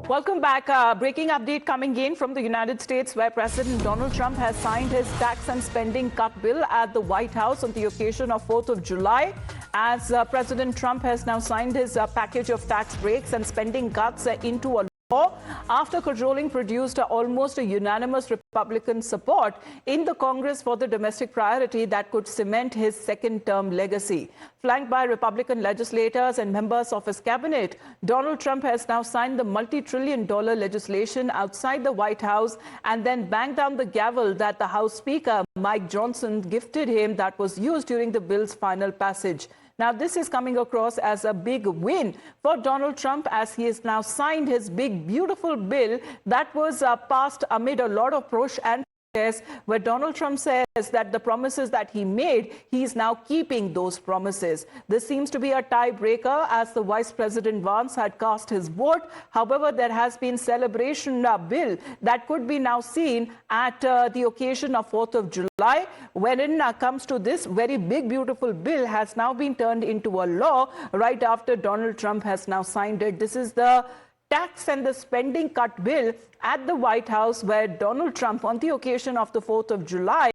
Welcome back. Breaking update coming in from the United States, where President Donald Trump has signed his tax and spending cut bill at the White House on the occasion of 4th of July. As President Trump has now signed his package of tax breaks and spending cuts into a law after cajoling produced almost a unanimous Republican support in the Congress for the domestic priority that could cement his second-term legacy. Flanked by Republican legislators and members of his cabinet, Donald Trump has now signed the multi-trillion-dollar legislation outside the White House and then banged down the gavel that the House Speaker, Mike Johnson, gifted him that was used during the bill's final passage. Now, this is coming across as a big win for Donald Trump as he has now signed his big, beautiful bill that was passed amid a lot of push and protest, where Donald Trump says that the promises that he made, he's now keeping those promises. This seems to be a tiebreaker as the Vice President Vance had cast his vote. However, there has been celebration bill that could be now seen at the occasion of 4th of July. When it comes to this very big, beautiful bill has now been turned into a law right after Donald Trump has now signed it. This is the tax and the spending cut bill at the White House, where Donald Trump, on the occasion of the 4th of July,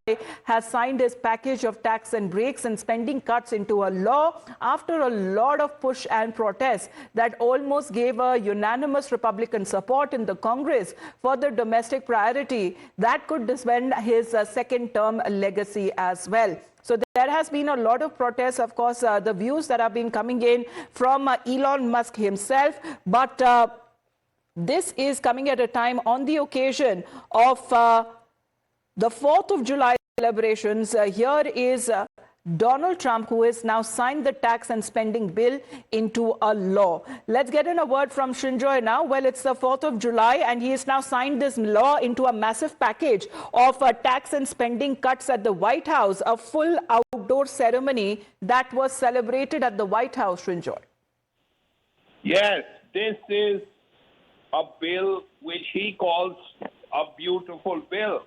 has signed his package of tax and breaks and spending cuts into a law after a lot of push and protest that almost gave a unanimous Republican support in the Congress for the domestic priority that could defend his second-term legacy as well. So there has been a lot of protests, of course, the views that have been coming in from Elon Musk himself, but this is coming at a time on the occasion of the 4th of July celebrations. Here is Donald Trump, who has now signed the tax and spending bill into a law. Let's get in a word from Shinjoy now. Well, it's the 4th of July, and he has now signed this law into a massive package of tax and spending cuts at the White House, a full outdoor ceremony that was celebrated at the White House, Shinjoy. Yes, this is a bill which he calls a beautiful bill.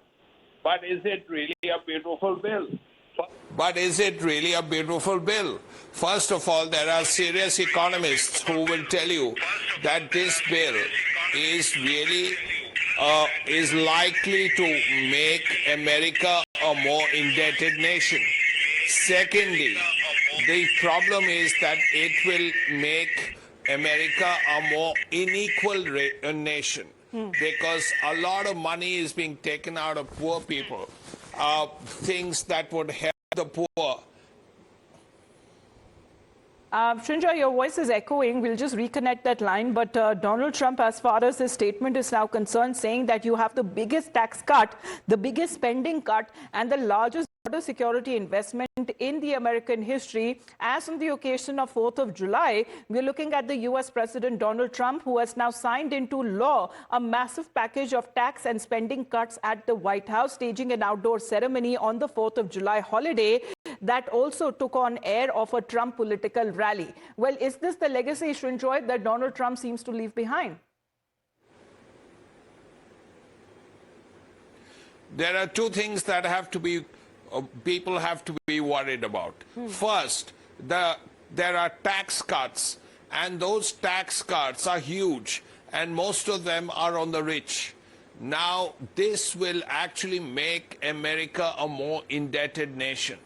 But is it really a beautiful bill? But is it really a beautiful bill? First of all, there are serious economists who will tell you that this bill is really is likely to make America a more indebted nation. Secondly, the problem is that it will make America a more unequal nation because a lot of money is being taken out of poor people. Things that would help the poor. Shinjoy, your voice is echoing. We'll just reconnect that line. But Donald Trump, as far as his statement is now concerned, saying that you have the biggest tax cut, the biggest spending cut, and the largest border security investment in the American history. As on the occasion of 4th of July, we're looking at the U.S. President Donald Trump, who has now signed into law a massive package of tax and spending cuts at the White House, staging an outdoor ceremony on the 4th of July holiday that also took on air of a Trump political rally. Well, is this the legacy, Shinjoy, that Donald Trump seems to leave behind? There are two things that have to be people have to be worried about. First, there are tax cuts, and those tax cuts are huge, and most of them are on the rich. Now, this will actually make America a more indebted nation.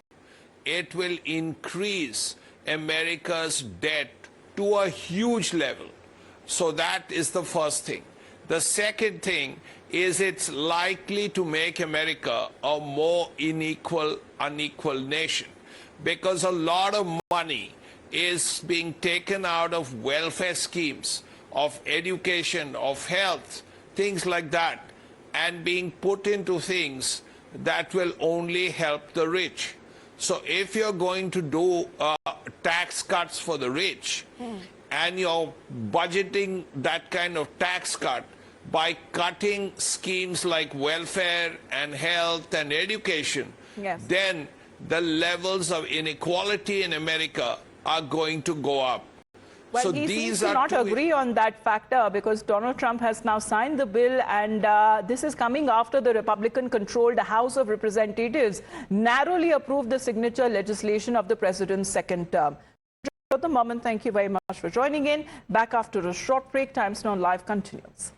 It will increase America's debt to a huge level. So that is the first thing. The second thing is it's likely to make America a more unequal nation, because a lot of money is being taken out of welfare schemes, of education, of health, things like that, and being put into things that will only help the rich. So if you're going to do tax cuts for the rich, and you're budgeting that kind of tax cut by cutting schemes like welfare and health and education, then the levels of inequality in America are going to go up. Well, so he these seems to not agree on that factor, because Donald Trump has now signed the bill, and this is coming after the Republican-controlled House of Representatives narrowly approved the signature legislation of the president's second term. the moment. Thank you very much for joining in. Back after a short break. Times Now Live continues.